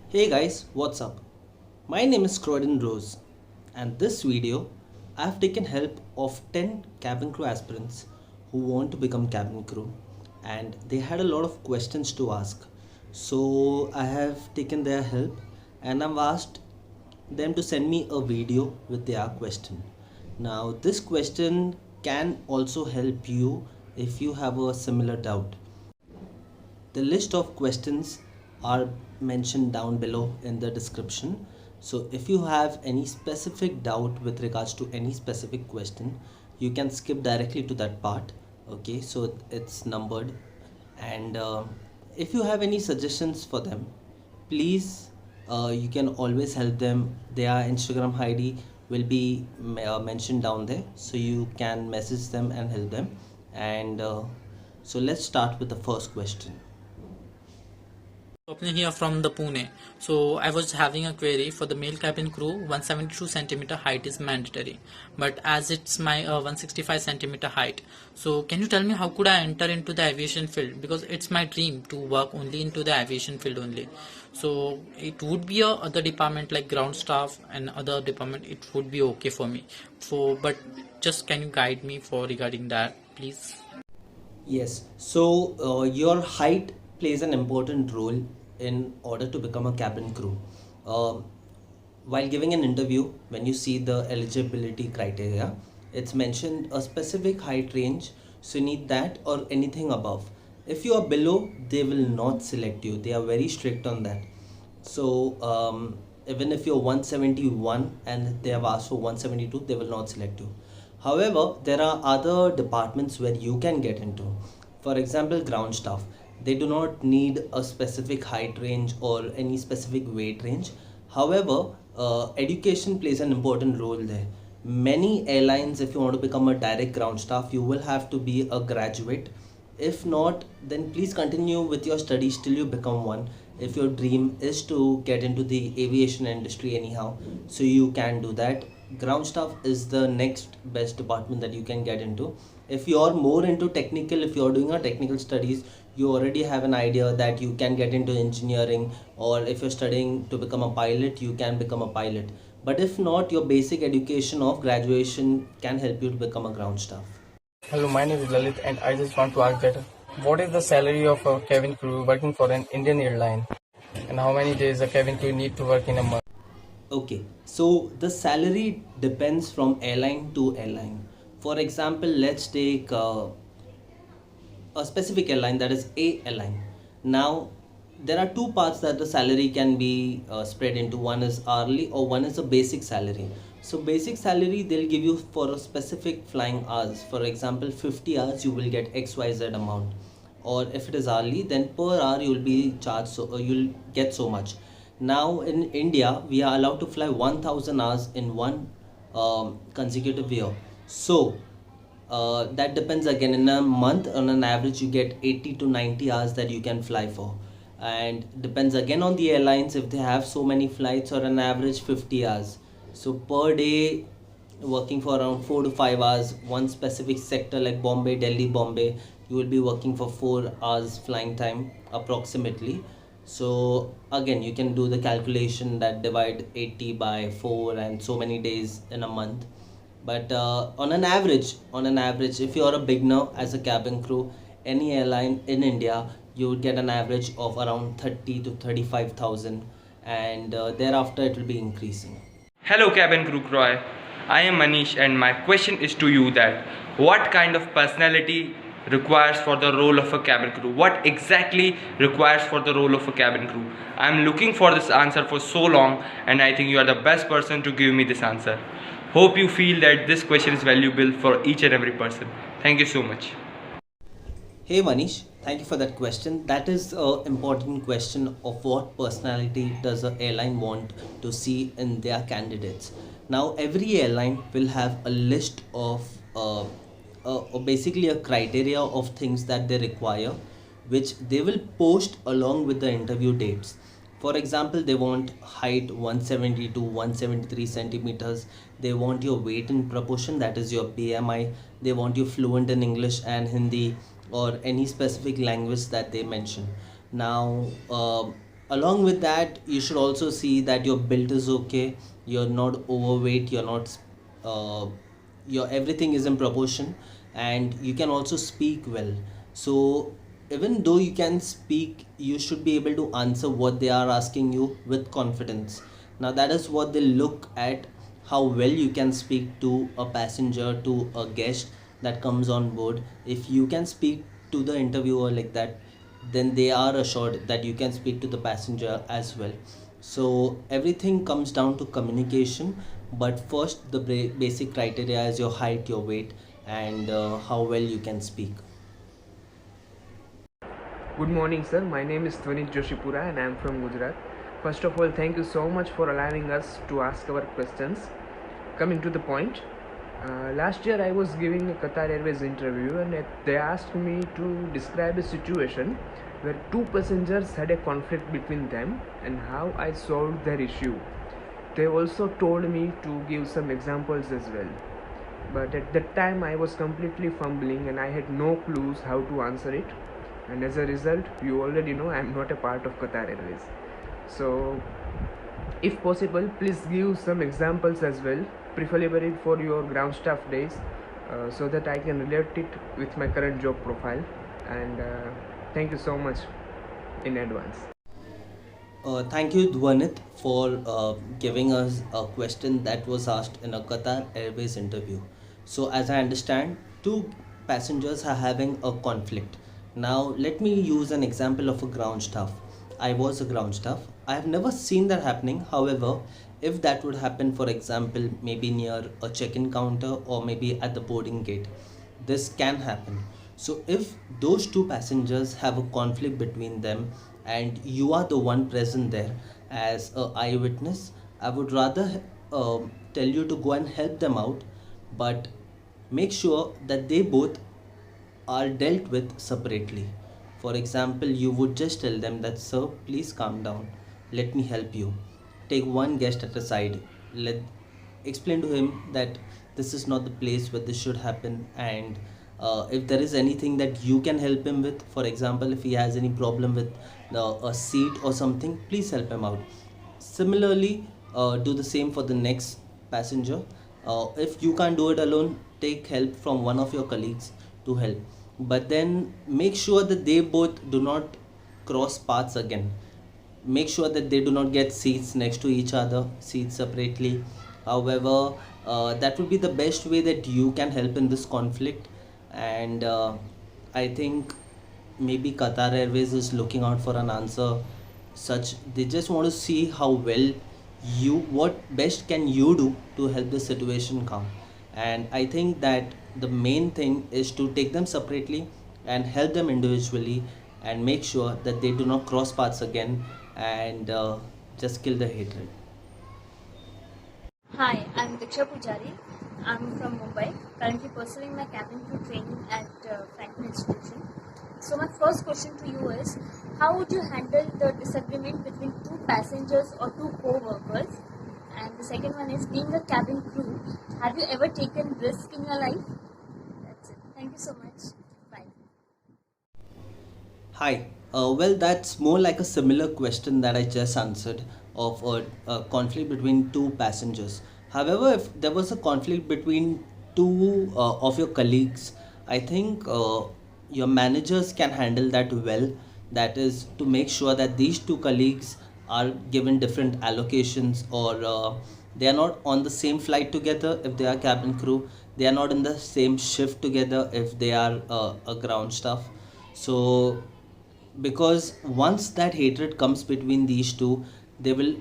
Hey guys, what's up? My name is Croydon Rose, and this video I've taken help of 10 cabin crew aspirants who want to become cabin crew, and they had a lot of questions to ask. So I have taken their help and I've asked them to send me a video with their question. Now, this question can also help you if you have a similar doubt. The list of questions are mentioned down below in the description. So if you have any specific doubt with regards to any specific question, you can skip directly to that part. Okay, so it's numbered. And if you have any suggestions for them, please you can always help them. Their Instagram ID will be mentioned down there, so you can message them and help them. And so let's start with the first question. Opening here from the Pune. So I was having a query for the male cabin crew. 172 centimeter height is mandatory, but as it's my 165 centimeter height, so can you tell me how could I enter into the aviation field? Because it's my dream to work only into the aviation field only. So it would be a other department like ground staff and other department. It would be okay for me. But just can you guide me for regarding that, please? Yes, so your height plays an important role in order to become a cabin crew. Uh, while giving an interview, when you see the eligibility criteria, it's mentioned a specific height range, so you need that or anything above. If you are below, they will not select you. They are very strict on that. So even if you're 171 and they have asked for 172, they will not select you. However, there are other departments where you can get into. For example, ground staff. They do not need a specific height range or any specific weight range. However, education plays an important role there. Many airlines, if you want to become a direct ground staff, you will have to be a graduate. If not, then please continue with your studies till you become one. If your dream is to get into the aviation industry anyhow, so you can do that. Ground staff is the next best department that you can get into. If you're more into technical, if you're doing a technical studies, you already have an idea that you can get into engineering, or if you're studying to become a pilot, you can become a pilot. But if not, your basic education of graduation can help you to become a ground staff. Hello, my name is Lalit, and I just want to ask that what is the salary of a cabin crew working for an Indian airline, and how many days a cabin crew need to work in a month? Okay, so the salary depends from airline to airline. For example, let's take a specific airline, that is A airline. Now, there are two parts that the salary can be spread into. One is hourly or one is a basic salary. So basic salary they'll give you for a specific flying hours. For example, 50 hours you will get XYZ amount. Or if it is hourly, then per hour you will be charged, so you'll get so much. Now in India, we are allowed to fly 1000 hours in one consecutive year. So that depends again. In a month, on an average, you get 80 to 90 hours that you can fly for, and depends again on the airlines if they have so many flights, or an average 50 hours. So per day, working for around 4 to 5 hours, one specific sector like Bombay, Delhi, Bombay, you will be working for 4 hours flying time approximately. So again, you can do the calculation that divide 80 by 4 and so many days in a month. But on an average, if you are a beginner as a cabin crew, any airline in India, you would get an average of around 30 to 35,000, and thereafter it will be increasing. Hello Cabin Crew Croy. I am Manish and my question is to you that what kind of personality requires for the role of a cabin crew? What exactly requires for the role of a cabin crew? I am looking for this answer for so long and I think you are the best person to give me this answer. Hope you feel that this question is valuable for each and every person. Thank you so much. Hey Manish, thank you for that question. That is an important question of what personality does an airline want to see in their candidates. Now, every airline will have a list of basically a criteria of things that they require, which they will post along with the interview dates. For example, they want height 170 to 173 centimeters. They want your weight in proportion, that is your BMI. They want you fluent in English and Hindi or any specific language that they mention. Now, Along with that, you should also see that your build is okay, you're not overweight, you're not your everything is in proportion, and you can also speak well. So even though you can speak, you should be able to answer what they are asking you with confidence. Now that is what they look at, how well you can speak to a passenger, to a guest that comes on board. If you can speak to the interviewer like that, then they are assured that you can speak to the passenger as well. So everything comes down to communication, but first the basic criteria is your height, your weight, and how well you can speak. Good morning, sir. My name is Twanit Joshipura and I am from Gujarat. First of all, thank you so much for allowing us to ask our questions. Coming to the point, last year I was giving a Qatar Airways interview and they asked me to describe a situation where two passengers had a conflict between them and how I solved their issue. They also told me to give some examples as well. But at that time I was completely fumbling and I had no clues how to answer it, and as a result you already know I am not a part of Qatar Airways. So if possible, please give some examples as well, preferably for your ground staff days, so that I can relate it with my current job profile. And thank you so much in advance. Thank you, Dwanit, for giving us a question that was asked in a Qatar Airways interview. So, as I understand, two passengers are having a conflict. Now, let me use an example of a ground staff. I was a ground staff. I have never seen that happening. However, if that would happen, for example, maybe near a check-in counter or maybe at the boarding gate, this can happen. So if those two passengers have a conflict between them and you are the one present there as a eyewitness, I would rather tell you to go and help them out, but make sure that they both are dealt with separately. For example, you would just tell them that, sir, please calm down. Let me help you. Take one guest at a side. Let explain to him that this is not the place where this should happen, and if there is anything that you can help him with, for example, if he has any problem with a seat or something, please help him out. Similarly, do the same for the next passenger. If you can't do it alone, take help from one of your colleagues to help. But then make sure that they both do not cross paths again. Make sure that they do not get seats next to each other, seats separately. However, that would be the best way that you can help in this conflict. And I think maybe Qatar Airways is looking out for an answer such, they just want to see how well you, what best can you do to help the situation calm. And I think that the main thing is to take them separately and help them individually, and make sure that they do not cross paths again, and just kill the hatred. Hi, I'm Diksha Pujari. I'm from Mumbai, currently pursuing my cabin crew training at Franklin Institution. So my first question to you is, how would you handle the disagreement between two passengers or two co-workers? And the second one is, being a cabin crew, have you ever taken risk in your life? That's it. Thank you so much. Bye. Hi. Well, that's more like a similar question that I just answered of a conflict between two passengers. However, if there was a conflict between two of your colleagues, I think your managers can handle that well. That is to make sure that these two colleagues are given different allocations, or they are not on the same flight together if they are cabin crew. They are not in the same shift together if they are a ground staff. So because once that hatred comes between these two, they will,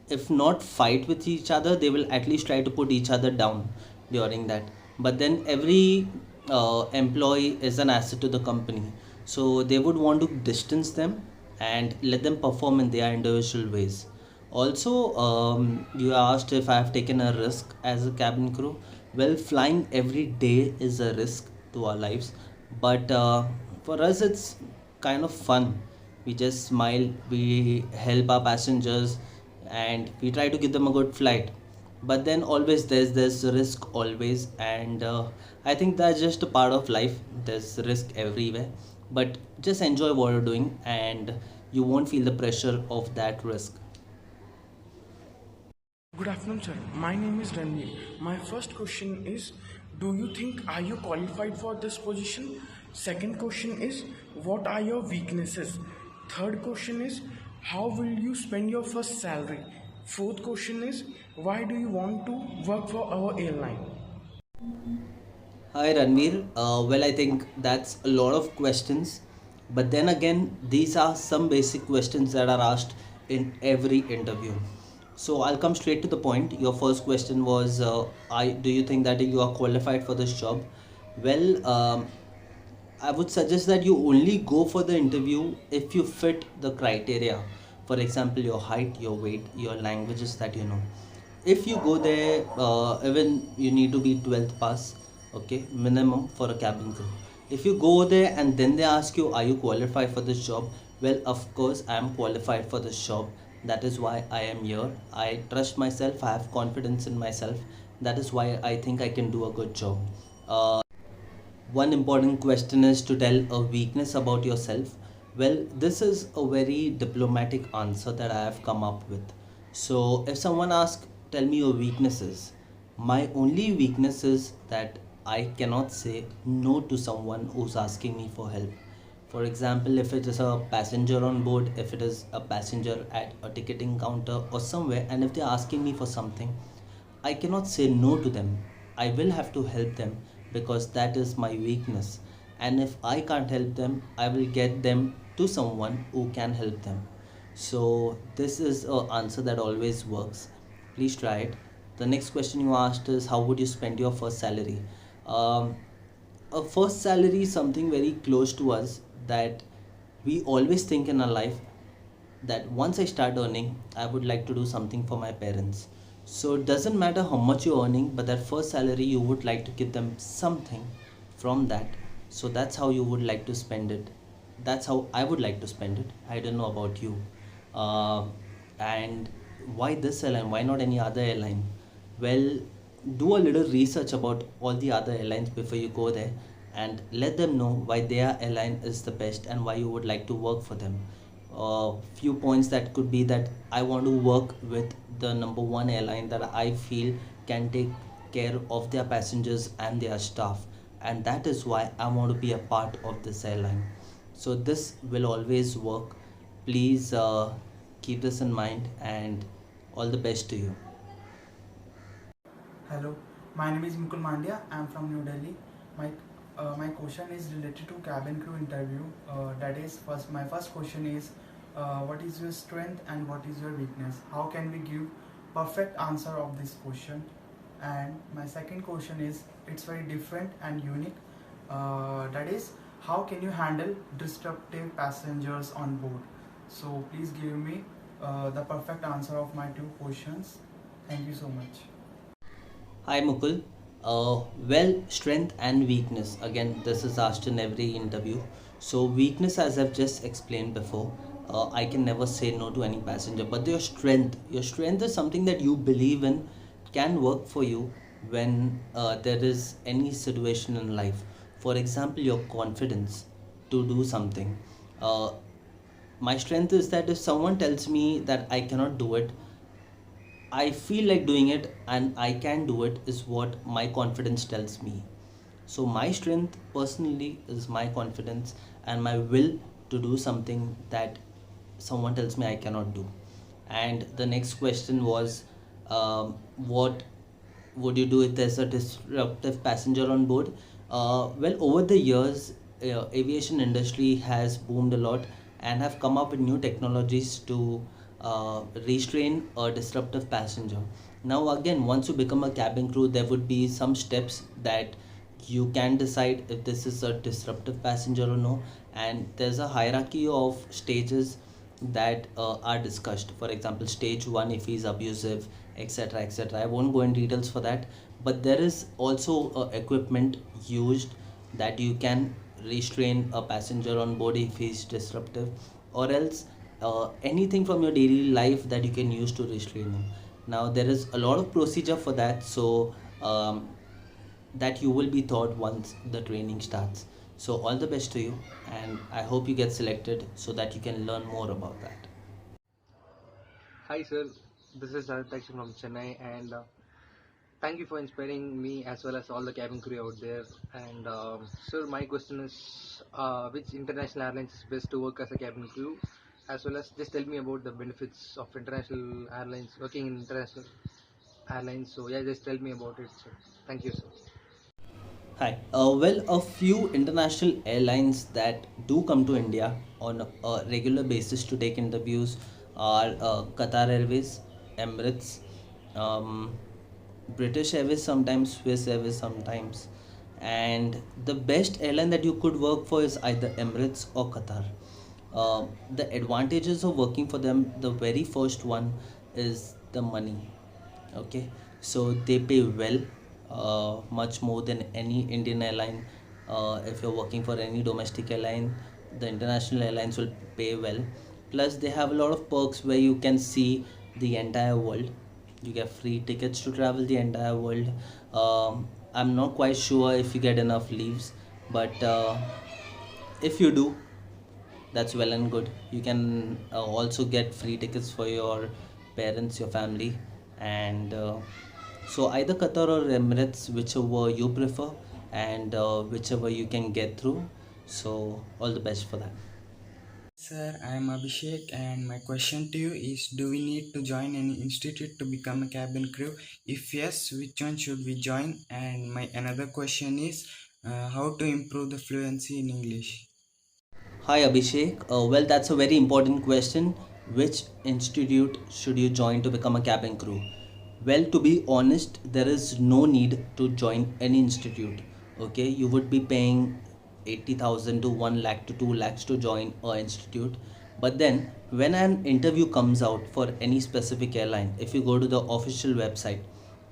if not fight with each other, they will at least try to put each other down during that. But then every employee is an asset to the company, so they would want to distance them and let them perform in their individual ways. Also, you asked if I have taken a risk as a cabin crew. Well, flying every day is a risk to our lives, but for us, it's kind of fun. We just smile, we help our passengers, and we try to give them a good flight. But then always there's risk always, and I think that's just a part of life. There's risk everywhere, but just enjoy what you're doing and you won't feel the pressure of that risk. Good afternoon, sir. My name is Ranveer. My first question is, do you think are you qualified for this position? Second question is, what are your weaknesses? Third question is, how will you spend your first salary? Fourth question is, why do you want to work for our airline? Hi Ranveer. Well, I think that's a lot of questions, but then again, these are some basic questions that are asked in every interview. So I'll come straight to the point. Your first question was, do you think that you are qualified for this job? Well, I would suggest that you only go for the interview if you fit the criteria. For example, your height, your weight, your languages that you know. If you go there, even you need to be 12th pass, okay, minimum for a cabin crew. If you go there and then they ask you, are you qualified for this job? Well, of course, I am qualified for this job. That is why I am here. I trust myself, I have confidence in myself. That is why I think I can do a good job. One important question is to tell a weakness about yourself. Well, this is a very diplomatic answer that I have come up with. So, if someone asks, tell me your weaknesses, my only weakness is that I cannot say no to someone who's asking me for help. For example, if it is a passenger on board, if it is a passenger at a ticketing counter or somewhere, and if they're asking me for something, I cannot say no to them. I will have to help them because that is my weakness. And if I can't help them, I will get them to someone who can help them. So, this is an answer that always works. Please try it. The next question you asked is, how would you spend your first salary? Um, a first salary is something very close to us that we always think in our life that once I start earning, I would like to do something for my parents. So it doesn't matter how much you're earning, but that first salary you would like to give them something from that. So that's how you would like to spend it. That's how I would like to spend it. I don't know about you. Uh, and why this airline? Why not any other airline? Well, do a little research about all the other airlines before you go there and let them know why their airline is the best and why you would like to work for them. Few points that could be that I want to work with the number one airline that I feel can take care of their passengers and their staff, and that is why I want to be a part of this airline. So this will always work. Please keep this in mind, and all the best to you. Hello, my name is Mukul Mandia. I am from New Delhi. My question is related to cabin crew interview. That is, my first question is, what is your strength and what is your weakness? How can we give perfect answer of this question? And my second question is, it's very different and unique. That is, how can you handle disruptive passengers on board? So please give me the perfect answer of my two questions. Thank you so much. Hi Mukul. Well, strength and weakness. Again, this is asked in every interview. So, weakness, as I've just explained before, I can never say no to any passenger. But your strength is something that you believe in, can work for you when there is any situation in life. For example, your confidence to do something. Uh, my strength is that if someone tells me that I cannot do it, I feel like doing it and I can do it is what my confidence tells me. So, my strength personally is my confidence and my will to do something that someone tells me I cannot do. And the next question was, what would you do if there's a disruptive passenger on board? Well, over the years, aviation industry has boomed a lot and have come up with new technologies to restrain a disruptive passenger. Now, again, once you become a cabin crew, there would be some steps that you can decide if this is a disruptive passenger or no, and there's a hierarchy of stages that are discussed. For example, stage 1 if he's abusive, etc., etc. I won't go in details for that, but there is also equipment used that you can restrain a passenger on board if he's disruptive, or else anything from your daily life that you can use to restrain him. Now there is a lot of procedure for that, so that you will be taught once the training starts. So all the best to you, and I hope you get selected so that you can learn more about that. Hi sir, this is Aritakshan from Chennai, and thank you for inspiring me as well as all the cabin crew out there. And sir, my question is, which international airlines is best to work as a cabin crew, as well as just tell me about the benefits of international airlines, working in international airlines. So yeah, just tell me about it, sir. Thank you, sir. Hi. Well, a few international airlines that do come to India on a regular basis to take interviews are Qatar Airways, Emirates, um, British Airways sometimes, Swiss Airways sometimes. And the best airline that you could work for is either Emirates or Qatar. The advantages of working for them, the very first one is the money. Okay, so they pay well, much more than any Indian airline. If you're working for any domestic airline, the international airlines will pay well. Plus they have a lot of perks where you can see the entire world. You get free tickets to travel the entire world. I'm not quite sure if you get enough leaves, but if you do, that's well and good. You can also get free tickets for your parents, your family, and so either Qatar or Emirates, whichever you prefer, and whichever you can get through. So all the best for that. Sir, I am Abhishek, and my question to you is, do we need to join any institute to become a cabin crew? If yes, which one should we join? And my another question is, how to improve the fluency in English? Hi Abhishek. Well, that's a very important question. Which institute should you join to become a cabin crew? Well, to be honest, there is no need to join any institute. Okay, you would be paying 80,000 to 1 lakh to 2 lakhs to join a institute. But then, when an interview comes out for any specific airline, if you go to the official website,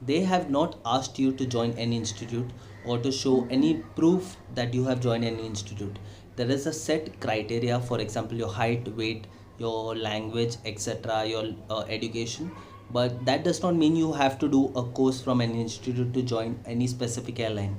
they have not asked you to join any institute or to show any proof that you have joined any institute. There is a set criteria, for example, your height, weight, your language, etc., your education. But that does not mean you have to do a course from any institute to join any specific airline.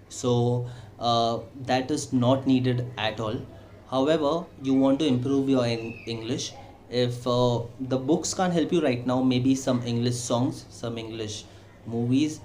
So that is not needed at all. However, you want to improve your English. If the books can't help you right now, maybe some English songs, some English movies,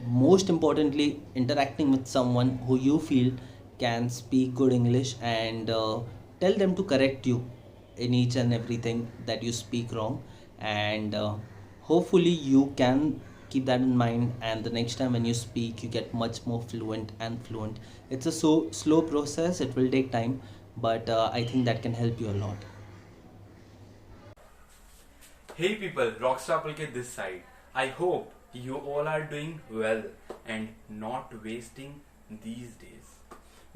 most importantly, interacting with someone who you feel can speak good English, and tell them to correct you in each and everything that you speak wrong. And hopefully you can keep that in mind, and the next time when you speak you get much more fluent and fluent. It's a so slow process, it will take time, but I think that can help you a lot. Hey people, Rockstar Pulkit this side. I hope you all are doing well and not wasting these days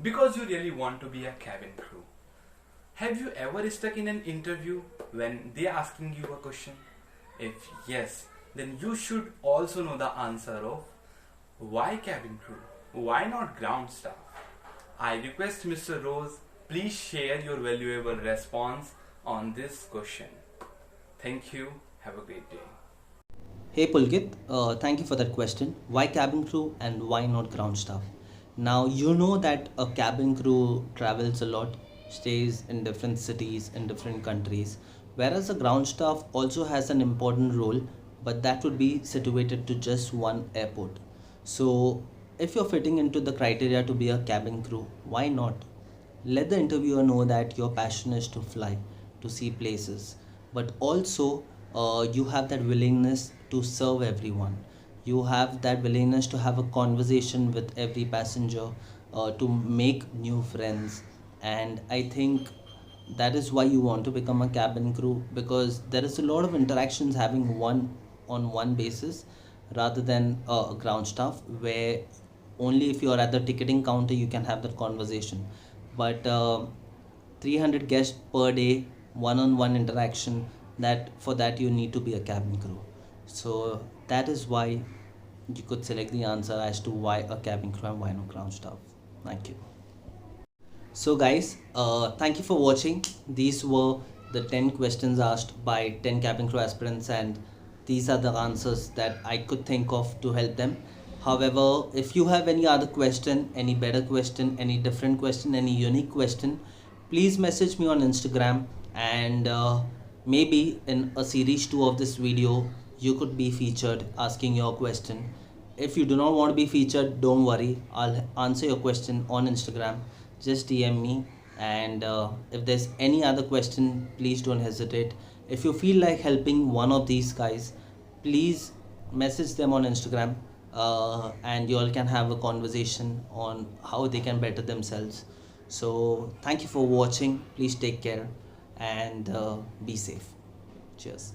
because you really want to be a cabin crew. Have you ever stuck in an interview when they are asking you a question? If yes, then you should also know the answer of why cabin crew? Why not ground staff? I request Mr. Rose, please share your valuable response on this question. Thank you. Have a great day. Hey Pulkit, thank you for that question. Why cabin crew and why not ground staff? Now you know that a cabin crew travels a lot, stays in different cities, in different countries, whereas a ground staff also has an important role, but that would be situated to just one airport. So if you're fitting into the criteria to be a cabin crew, why not? Let the interviewer know that your passion is to fly, to see places, but also you have that willingness to serve everyone. You have that willingness to have a conversation with every passenger, to make new friends. And I think that is why you want to become a cabin crew, because there is a lot of interactions having one on one basis rather than a ground staff, where only if you are at the ticketing counter you can have that conversation. But 300 guests per day, one-on-one interaction, that for that you need to be a cabin crew. So that is why you could select the answer as to why a cabin crew and why not ground staff. Thank you. So guys, thank you for watching. These were the 10 questions asked by 10 cabin crew aspirants, and these are the answers that I could think of to help them. However, if you have any other question, any better question, any different question, any unique question, please message me on Instagram, and maybe in a series 2 of this video you could be featured asking your question. If you do not want to be featured, don't worry, I'll answer your question on Instagram. Just DM me, and if there's any other question, please don't hesitate. If you feel like helping one of these guys, please message them on Instagram, and you all can have a conversation on how they can better themselves. So thank you for watching. Please take care, and be safe. Cheers.